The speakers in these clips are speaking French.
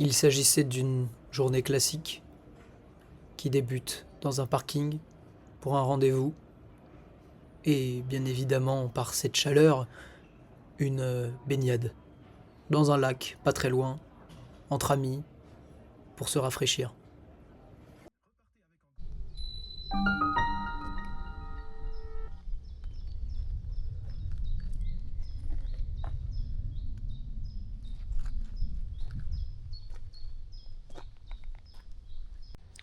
Il s'agissait d'une journée classique qui débute dans un parking pour un rendez-vous et bien évidemment par cette chaleur, une baignade dans un lac pas très loin, entre amis, pour se rafraîchir.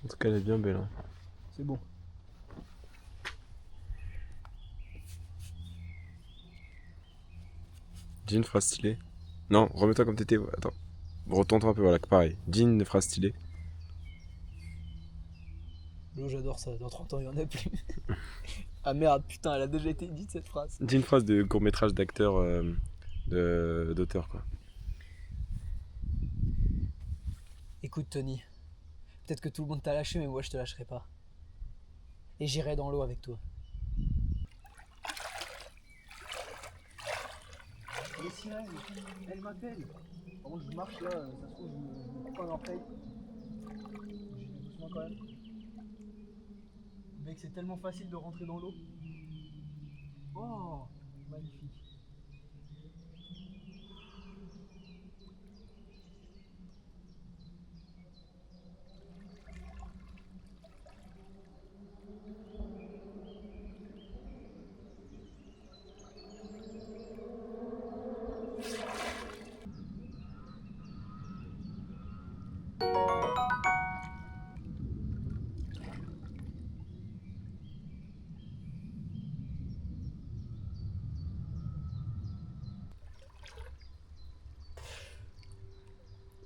En tout cas, elle est bien belle. Hein. C'est bon. Jean, phrase stylée. Non, remets-toi comme t'étais. Attends. Retourne-toi un peu, voilà, pareil. Jean, phrase stylée. L'eau, j'adore ça. Dans 30 ans, il n'y en a plus. Ah merde, putain, elle a déjà été dite cette phrase. Jean, phrase de court-métrage d'acteur, d'auteur, quoi. Écoute, Tony, peut-être que tout le monde t'a lâché, mais moi je te lâcherai pas. Et j'irai dans l'eau avec toi. Les sirènes, elle m'appelle. Par contre, je marche là, ça se trouve, je me coupe un orteil. J'y vais doucement quand même. Mec, c'est tellement facile de rentrer dans l'eau. Oh, magnifique.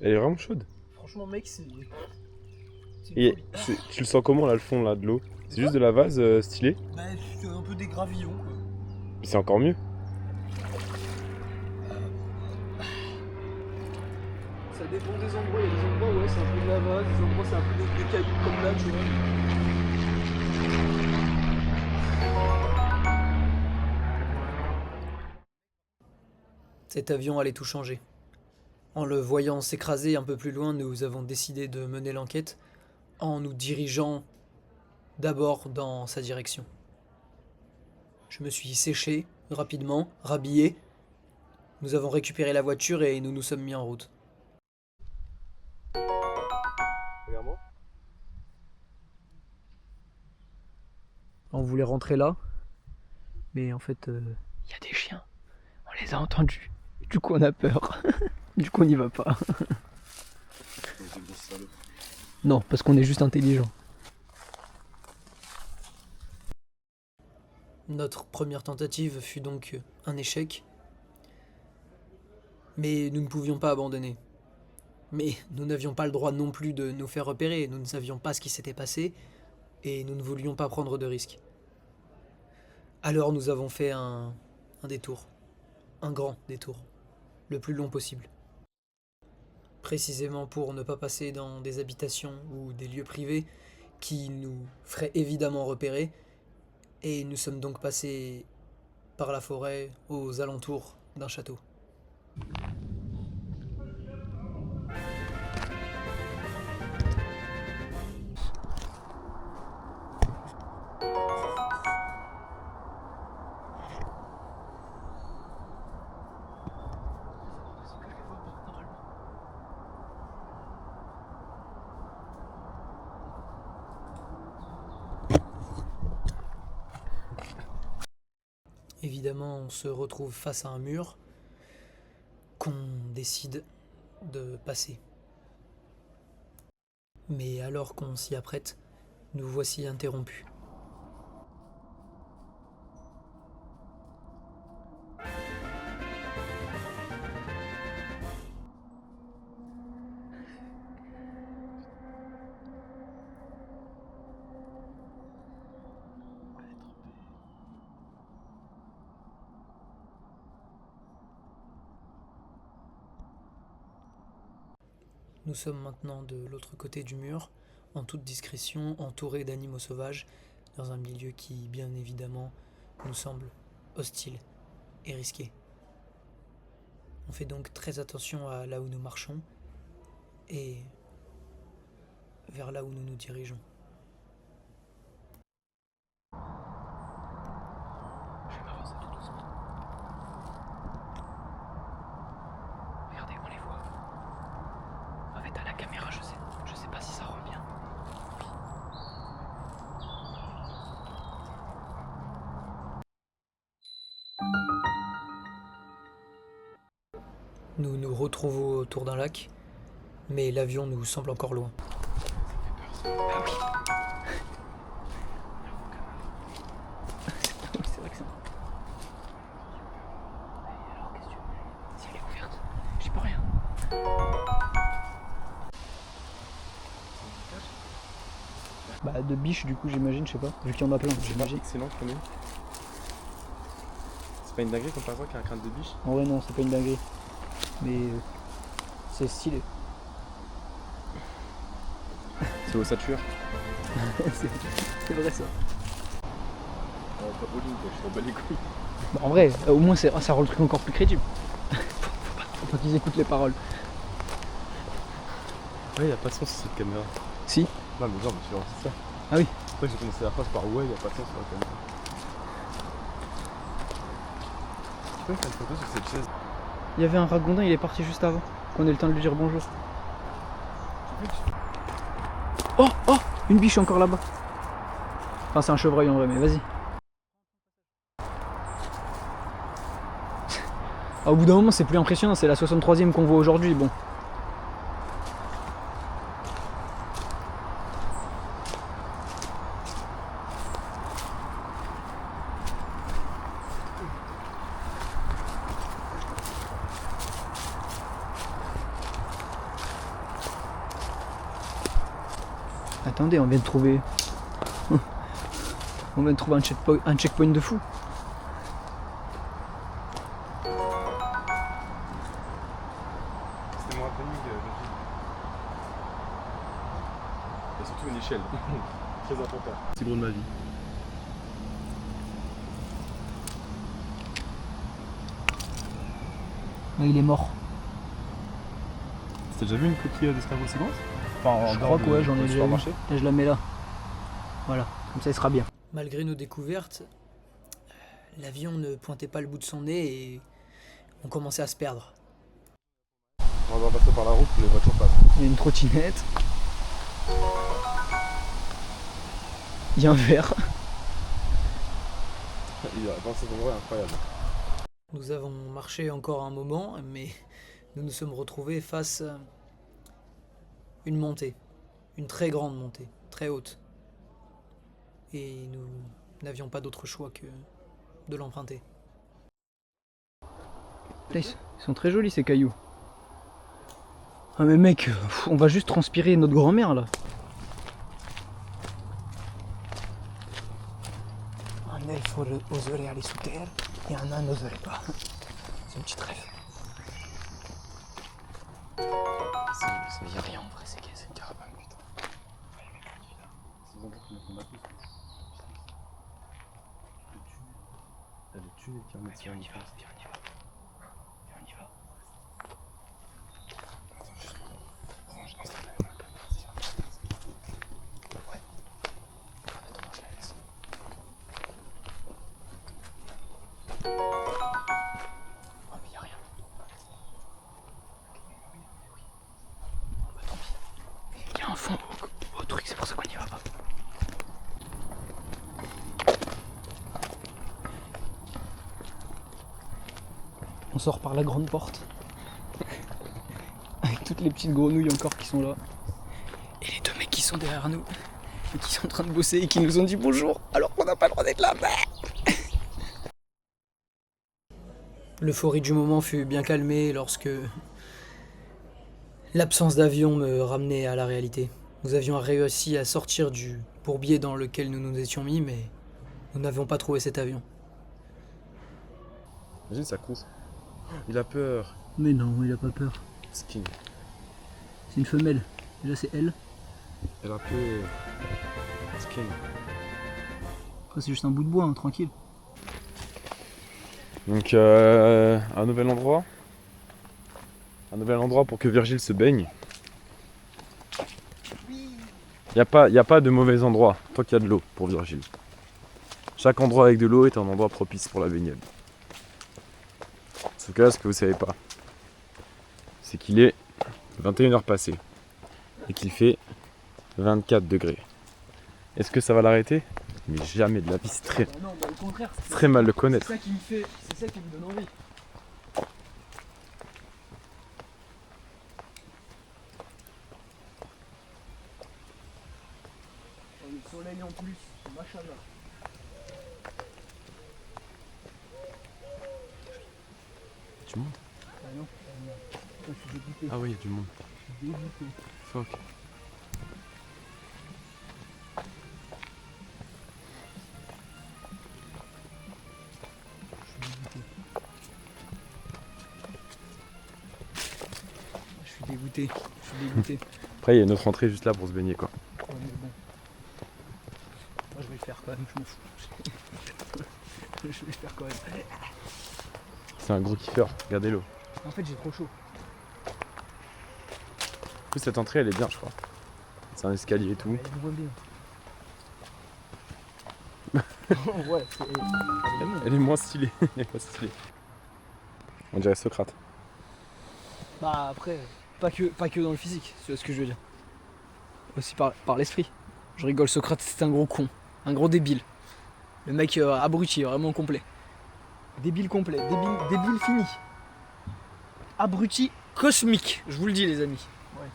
Elle est vraiment chaude. Franchement, mec, c'est une Et folie. tu le sens comment, là, le fond, là, de l'eau? C'est C'est juste quoi? de la vase stylée? Bah, c'est un peu des gravillons, quoi. Mais c'est encore mieux. Ça dépend des endroits. Il y a des endroits, ouais, c'est un peu de lava, des endroits, c'est un peu des cailloux comme là, tu vois. Cet avion allait tout changer. En le voyant s'écraser un peu plus loin, nous avons décidé de mener l'enquête en nous dirigeant d'abord dans sa direction. Je me suis séché rapidement, rhabillé. Nous avons récupéré la voiture et nous nous sommes mis en route. Regarde-moi. On voulait rentrer là, mais en fait, il y a des chiens. On les a entendus. Du coup, on a peur. Du coup, on n'y va pas. Non, parce qu'on est juste intelligent. Notre première tentative fut donc un échec, mais nous ne pouvions pas abandonner. Mais nous n'avions pas le droit non plus de nous faire repérer, nous ne savions pas ce qui s'était passé, et nous ne voulions pas prendre de risques. Alors nous avons fait un détour, un grand détour, le plus long possible. Précisément pour ne pas passer dans des habitations ou des lieux privés qui nous feraient évidemment repérer, et nous sommes donc passés par la forêt aux alentours d'un château. Évidemment, on se retrouve face à un mur qu'on décide de passer. Mais alors qu'on s'y apprête, nous voici interrompus. Nous sommes maintenant de l'autre côté du mur, en toute discrétion, entourés d'animaux sauvages, dans un milieu qui, bien évidemment, nous semble hostile et risqué. On fait donc très attention à là où nous marchons, et vers là où nous nous dirigeons. Je vais m'avancer tout doucement. Regardez, on les voit. En fait, à la caméra, je sais pas si ça rend bien. Nous nous retrouvons autour d'un lac, mais l'avion nous semble encore loin. Ah oui. C'est vrai que ça. Et alors, qu'est-ce que tu veux? Si elle est ouverte, j'y peux rien. Bah de biches du coup j'imagine, je sais pas, vu qu'il y en a plein, j'imagine. Excellent, je connais. C'est pas une dinguerie comme par exemple qu'il y a un crâne de biche? En vrai non, c'est pas une dinguerie. Mais c'est stylé. C'est ossature. C'est vrai ça. Pas bowling quoi, je t'en bats les couilles. Bah, en vrai, au moins ça rend le truc encore plus crédible. Faut pas qu'ils écoutent les paroles. Ouais, y a pas de sens sur cette caméra. Si. Non mais genre, je me suis lancé ça. Ah oui. C'est pour ça que j'ai commencé la phrase par ouais, y a pas de sens sur la caméra. Tu peux me faire une photo sur cette chaise? Il y avait un ragondin, il est parti juste avant. Qu'on ait le temps de lui dire bonjour. Oh oh, une biche encore là-bas. Enfin c'est un chevreuil en vrai, mais vas-y. Au bout d'un moment c'est plus impressionnant, c'est la 63e qu'on voit aujourd'hui, bon. Attendez, on vient de trouver... on vient de trouver un checkpoint de fou. C'était mon happening, Virgile. Et surtout une échelle. Très important. C'est gros de ma vie. Il est mort. T'as déjà vu une coquille d'escargot aussi grosse? Enfin, Je crois que ouais, j'en ai déjà vu. Là, je la mets là. Voilà, comme ça il sera bien. Malgré nos découvertes, l'avion ne pointait pas le bout de son nez et on commençait à se perdre. On va passer par la route pour les voitures passent. Il y a une trottinette. Il y a un verre. Il a dans cet endroit incroyable. Nous avons marché encore un moment, mais nous nous sommes retrouvés face à une montée, une très grande montée, très haute. Et nous n'avions pas d'autre choix que de l'emprunter. Là, ils sont très jolis ces cailloux. Ah mais mec, on va juste transpirer notre grand-mère là. Un elfe oserait aller sous terre et un âne n'oserait pas. C'est une petite rêve. Ça dit rien en vrai, c'est une caravane, putain. C'est bon, tu me combats tous. Le tunnel qui remet Viens, on y va, viens, on y va. Viens, on y va. Attends, juste range dans cette main. Ouais. Attends, moi je la laisse. Oh mais y'a rien. Bah tant pis. Il y a un fond au truc, c'est pour ça qu'on y va pas. On sort par la grande porte. Avec toutes les petites grenouilles encore qui sont là. Et les deux mecs qui sont derrière nous. Et qui sont en train de bosser et qui nous ont dit bonjour alors qu'on n'a pas le droit d'être là. L'euphorie du moment fut bien calmée lorsque l'absence d'avion me ramenait à la réalité. Nous avions réussi à sortir du bourbier dans lequel nous nous étions mis, mais nous n'avions pas trouvé cet avion. Imagine ça court. Il a peur. Mais non, il a pas peur. Skin. C'est une femelle. Déjà c'est elle. Elle a peur. Skin. Après c'est juste un bout de bois, hein, tranquille. Donc un nouvel endroit. Un nouvel endroit pour que Virgile se baigne. y a pas de mauvais endroit tant qu'il y a de l'eau pour Virgile. Chaque endroit avec de l'eau est un endroit propice pour la baignade. Sauf que là, ce que vous savez pas, c'est qu'il est 21h passées et qu'il fait 24 degrés. Est-ce que ça va l'arrêter? Mais jamais de la vie, c'est très, Bah non, bah au contraire, très mal le connaître. c'est ça qui me donne envie. Oh, le soleil en plus, machallah. Tu montes? Ah non, je suis dégoûté. Ah oui, il y a du monde. Je suis dégoûté. Fuck. Je suis dégoûté. Je suis dégoûté. Après, il y a une autre entrée juste là pour se baigner, quoi. Ouais, mais bon. Moi je vais le faire quand même, je m'en fous. Je vais le faire quand même. C'est un gros kiffeur, regardez l'eau. En fait j'ai trop chaud. En plus, cette entrée, elle est bien, je crois. C'est un escalier et tout. Elle me voit bien. Ouais, c'est. Elle est moins stylée. Elle est moins stylée. On dirait Socrate. Bah après, pas que dans le physique, c'est ce que je veux dire. Aussi par l'esprit. Je rigole, Socrate c'est un gros con, un gros débile. Le mec abruti, vraiment complet. Débile complet, débile fini. Abruti cosmique, je vous le dis les amis. Ouais.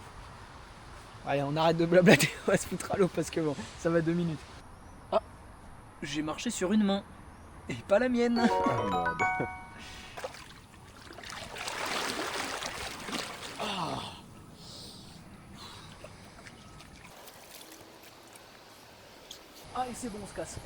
Allez, on arrête de blablater, on va se foutre à l'eau parce que bon, ça va 2 minutes. Ah, j'ai marché sur une main, et pas la mienne. Ah merde. Ah et c'est bon, on se casse.